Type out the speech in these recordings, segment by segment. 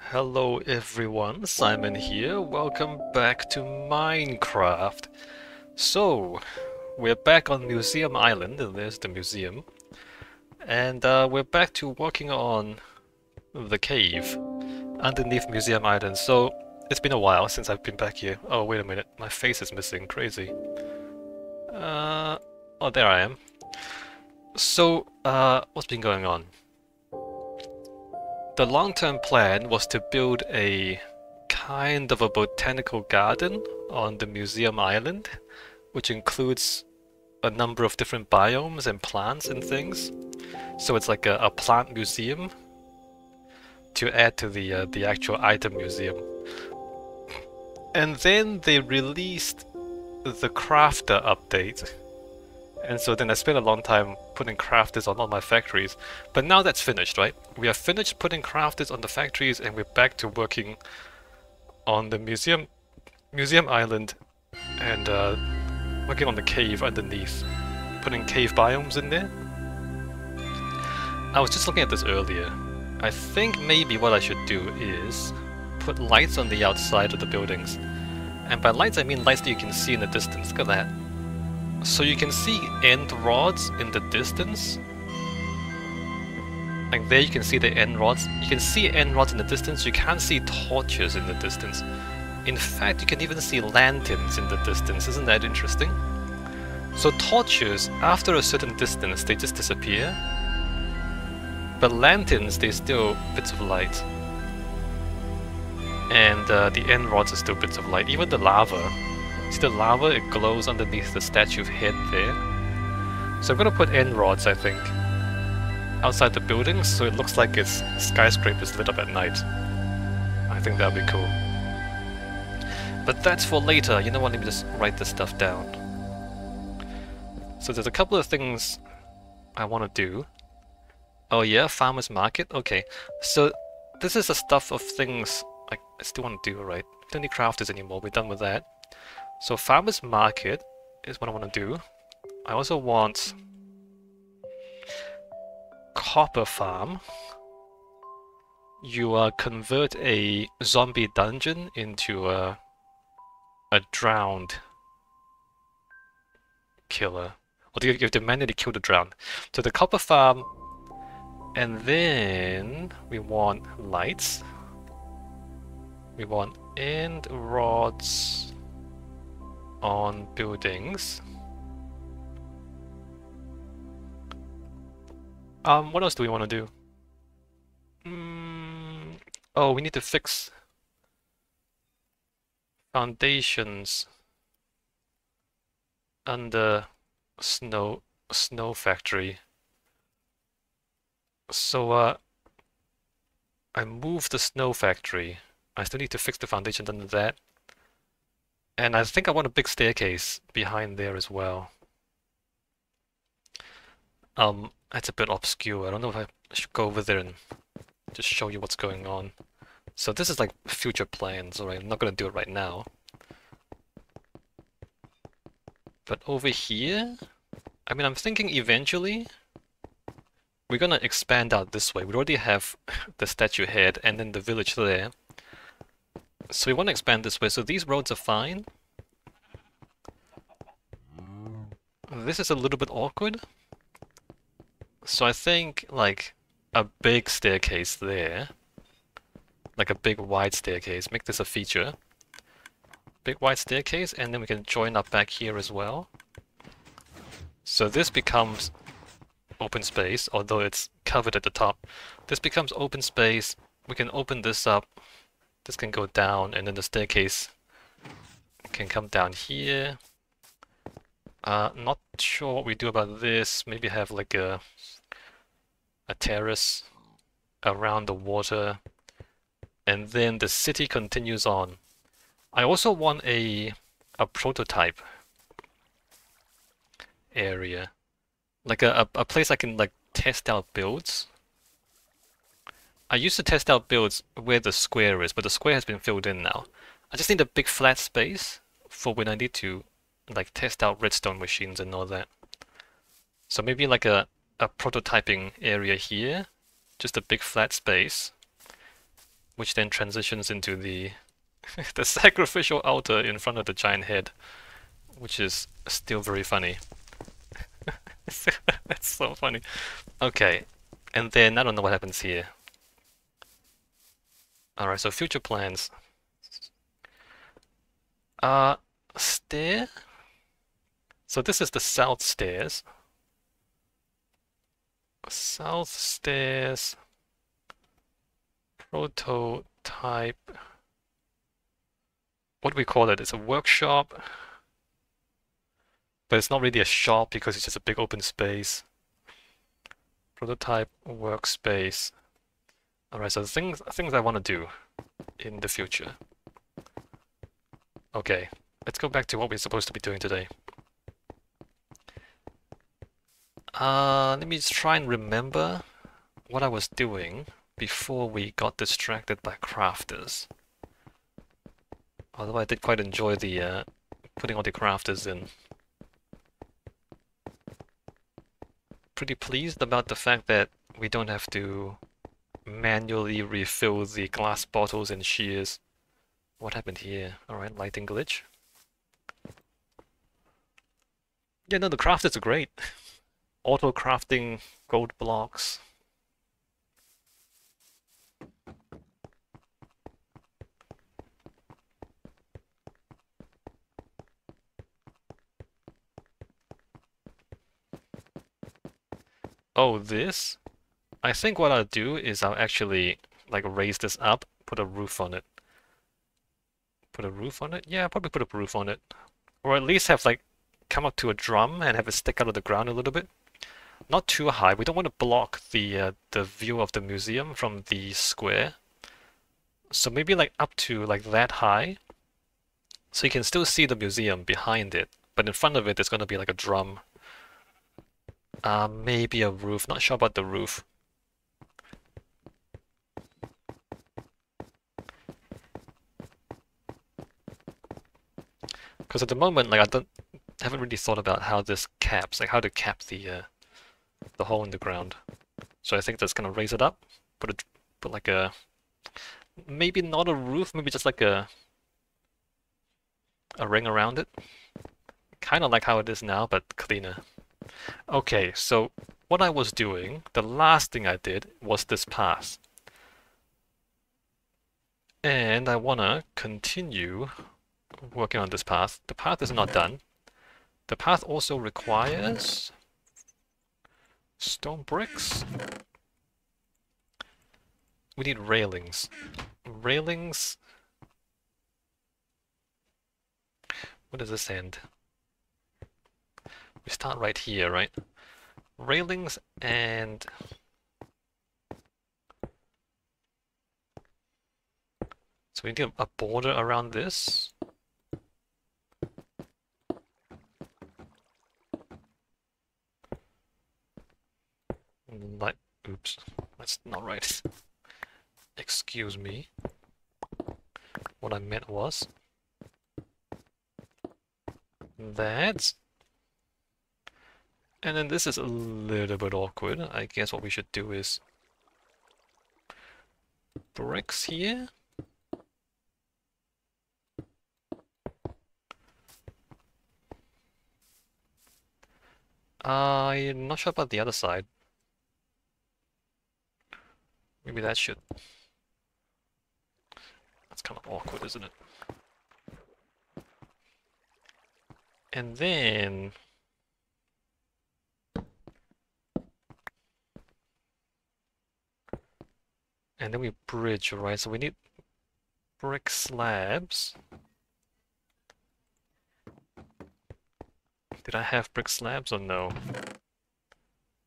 Hello everyone, Simon here. Welcome back to Minecraft. So, we're back on Museum Island, and there's the museum. And we're back to working on the cave underneath Museum Island. So, it's been a while since I've been back here. Oh, wait a minute, my face is missing, crazy. Oh, there I am. So, what's been going on? The long-term plan was to build a kind of a botanical garden on the museum island, which includes a number of different biomes and plants and things. So it's like a plant museum to add to the actual item museum. And then they released the crafter update. And so then I spent a long time putting crafters on all my factories. But now that's finished, right? We are finished putting crafters on the factories and we're back to working on the museum island and working on the cave underneath. Putting cave biomes in there. I was just looking at this earlier. I think maybe what I should do is put lights on the outside of the buildings. And by lights I mean lights that you can see in the distance. Look at that. So you can see end rods in the distance. Like there you can see the end rods. You can see end rods in the distance. You can't see torches in the distance. In fact, you can even see lanterns in the distance. Isn't that interesting? So torches, after a certain distance, they just disappear. But lanterns, they're still bits of light. And the end rods are still bits of light. Even the lava. See the lava? It glows underneath the statue head there. So I'm gonna put end rods, I think, outside the buildings, so it looks like it's skyscrapers lit up at night. I think that'd be cool. But that's for later. You know what? Let me just write this stuff down. So there's a couple of things I want to do. Oh yeah, farmer's market. Okay, so this is the stuff of things I still want to do. Right? We don't need crafters anymore. We're done with that. So farmer's market is what I want to do. I also want copper farm. You convert a zombie dungeon into a drowned killer. Or you have to manually kill the drowned. So the copper farm, and then we want lights. We want end rods on buildings. What else do we want to do? Oh, we need to fix foundations under snow factory. So I moved the snow factory. I still need to fix the foundations under that. And I think I want a big staircase behind there as well. That's a bit obscure. I don't know if I should go over there and just show you what's going on. So this is like future plans, alright? I'm not gonna do it right now. But over here, I mean, I'm thinking eventually we're gonna expand out this way. We already have the statue head and then the village there. So we want to expand this way, so these roads are fine. This is a little bit awkward. So I think like a big staircase there. Like a big wide staircase. Make this a feature. Big wide staircase, and then we can join up back here as well. So this becomes open space, although it's covered at the top. This becomes open space. We can open this up. This can go down, and then the staircase can come down here. Not sure what we do about this. Maybe have like a terrace around the water, and then the city continues on. I also want a prototype area, like a place I can like test out builds. I used to test out builds where the square is, but the square has been filled in now. I just need a big flat space for when I need to like test out redstone machines and all that. So maybe like a prototyping area here, just a big flat space which then transitions into the the sacrificial altar in front of the giant head, which is still very funny. That's so funny. Okay, and then I don't know what happens here. Alright, so future plans. Stair? So this is the south stairs. South stairs. Prototype. What do we call it? It's a workshop. But it's not really a shop because it's just a big open space. Prototype workspace. Alright, so things I want to do in the future. Okay, let's go back to what we're supposed to be doing today. Let me just try and remember what I was doing before we got distracted by crafters. Although I did quite enjoy the putting all the crafters in. Pretty pleased about the fact that we don't have to manually refill the glass bottles and shears. What happened here? Alright, lighting glitch. Yeah, no, the crafters are great. Auto crafting gold blocks. Oh, this? I think what I'll do is I'll actually like raise this up, put a roof on it. Put a roof on it? Yeah, I'll probably put a roof on it. Or at least have like come up to a drum and have it stick out of the ground a little bit. Not too high. We don't want to block the view of the museum from the square. So maybe like up to like that high. So you can still see the museum behind it, but in front of it there's going to be like a drum. Maybe a roof. Not sure about the roof. Because at the moment, like haven't really thought about how this caps, like how to cap the hole in the ground. So I think that's gonna raise it up, put like a maybe not a roof, maybe just like a ring around it. Kind of like how it is now, but cleaner. Okay, so what I was doing, the last thing I did was this path. And I wanna continue working on this path. The path is not done. The path also requires stone bricks. We need railings. Railings. What does this end? We start right here, right? Railings and so we need a border around this. Like, oops, that's not right. Excuse me. What I meant was that. And then this is a little bit awkward. I guess what we should do is bricks here. I'm not sure about the other side. Maybe that should... That's kind of awkward, isn't it? And then... And then we bridge, right? So we need brick slabs. Did I have brick slabs or no?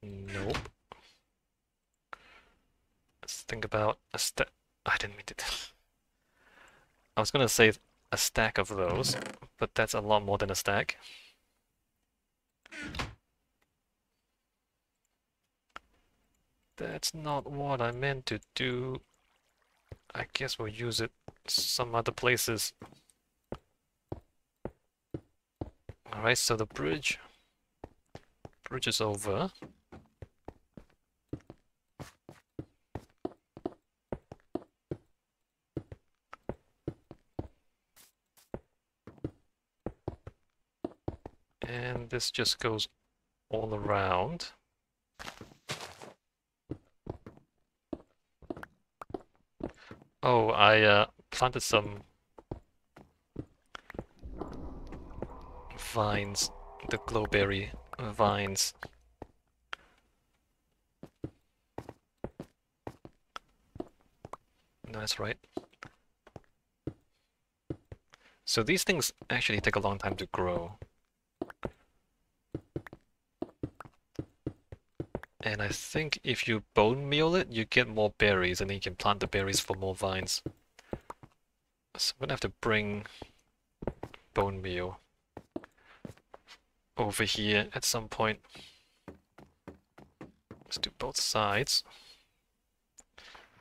Nope. Let's think about a stack. I didn't mean to. I was gonna say a stack of those, but that's a lot more than a stack. That's not what I meant to do. I guess we'll use it some other places. Alright, so the bridge is over. And this just goes all around. Oh, I planted some vines, the glowberry vines. No, that's right. So these things actually take a long time to grow. And I think if you bone meal it, you get more berries, and then you can plant the berries for more vines. So I'm gonna have to bring bone meal over here at some point. Let's do both sides.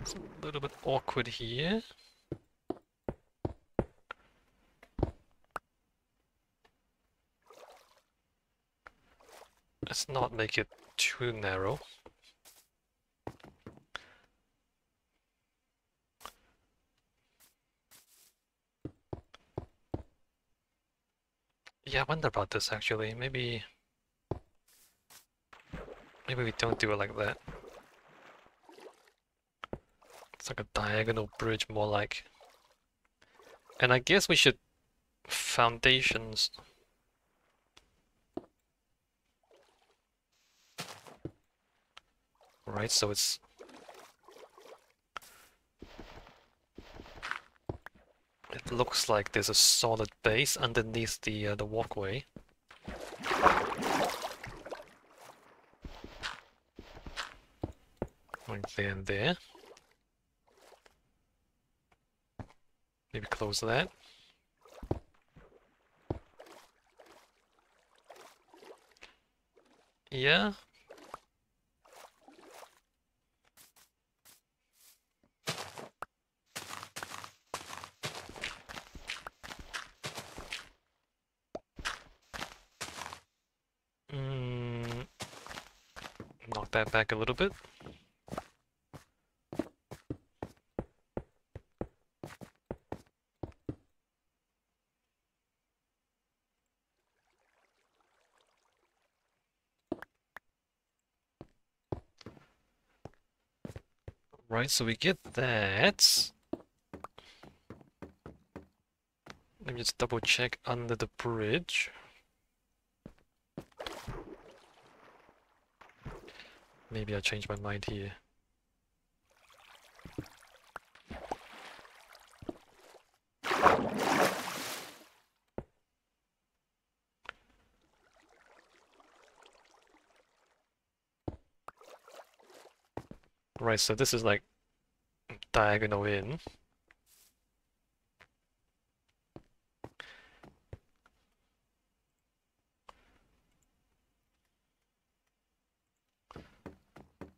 It's a little bit awkward here. Let's not make it too narrow. Yeah, I wonder about this actually. Maybe we don't do it like that. It's like a diagonal bridge, more like. And I guess we should foundations. Right, so it looks like there's a solid base underneath the walkway. Like there and there. Maybe close that. Yeah. Knock that back a little bit. Right, so we get that. Let me just double check under the bridge. Maybe I changed my mind here. Right, so this is like diagonal in.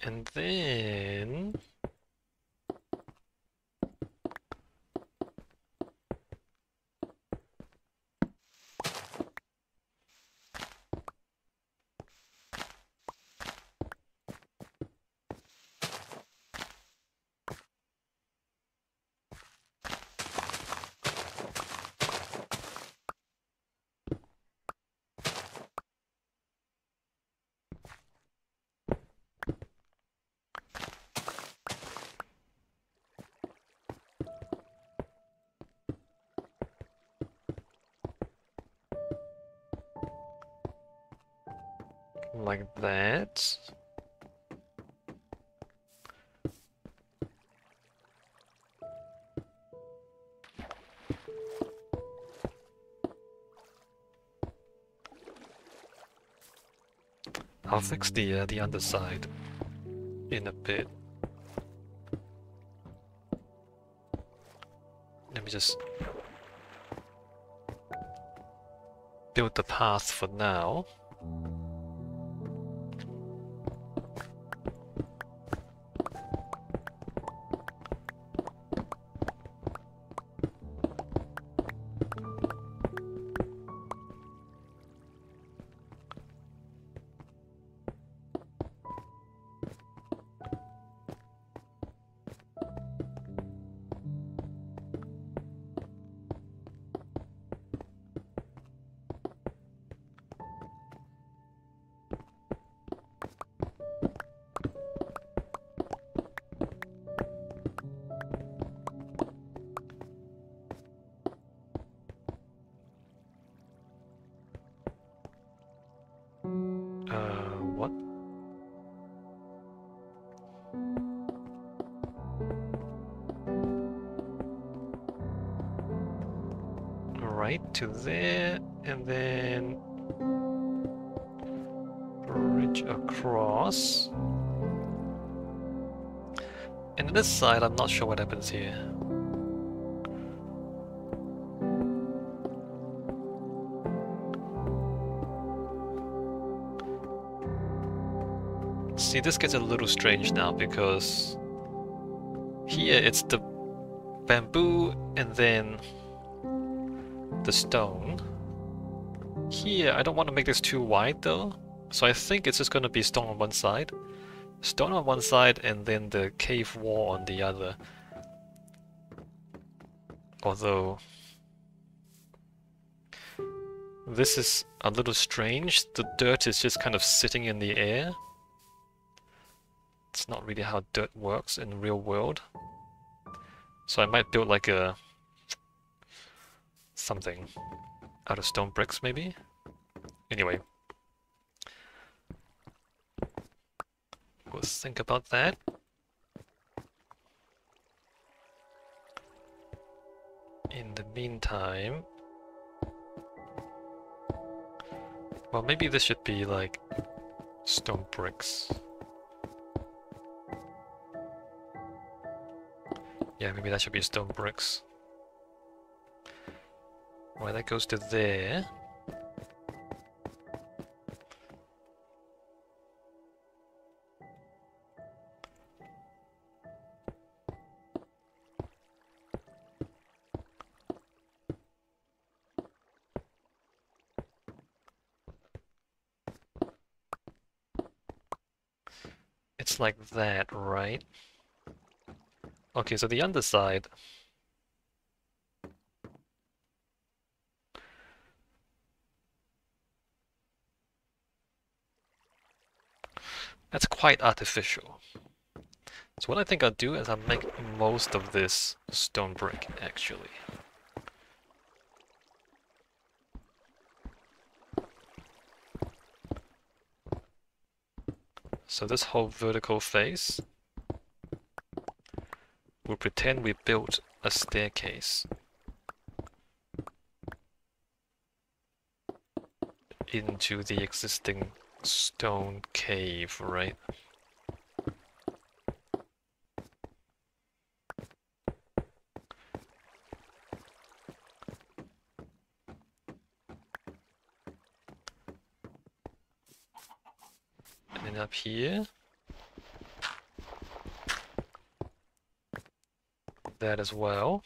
And then... like that. I'll fix the underside in a bit. Let me just build the path for now. right to there, and then bridge across. And on this side, I'm not sure what happens here. See, this gets a little strange now because here it's the bamboo and then the stone. Here, I don't want to make this too wide though, so I think it's just going to be stone on one side. Stone on one side and then the cave wall on the other. Although this is a little strange, the dirt is just kind of sitting in the air. It's not really how dirt works in the real world. So I might build like a something out of stone bricks maybe? Anyway. We'll think about that. In the meantime... Well, maybe this should be like stone bricks. Yeah, maybe that should be stone bricks. Right, that goes to there. It's like that, right? Okay, so the underside. That's quite artificial. So what I think I'll do is I'll make most of this stone brick, actually. So this whole vertical face, we'll pretend we built a staircase into the existing stone cave, right? And then up here, that as well.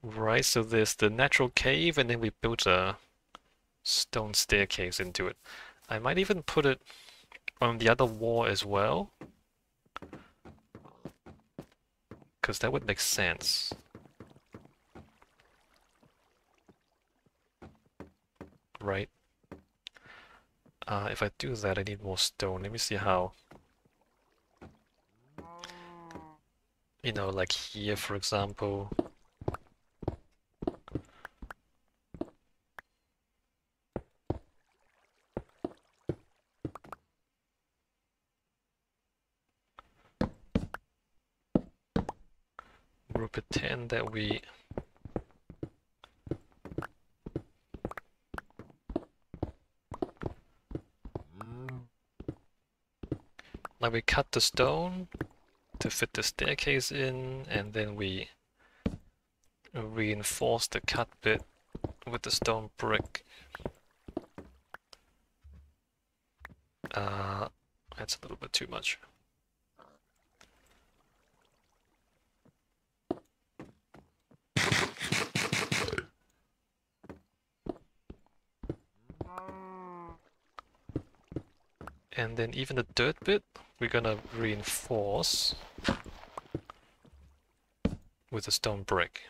Right, so there's the natural cave, and then we built a stone staircase into it. I might even put it on the other wall as well, because that would make sense. Right. If I do that, I need more stone. Let me see how. You know, like here, for example. We'll pretend that we cut the stone to fit the staircase in, and then we reinforce the cut bit with the stone brick. That's a little bit too much. And then even the dirt bit, we're gonna reinforce with a stone brick.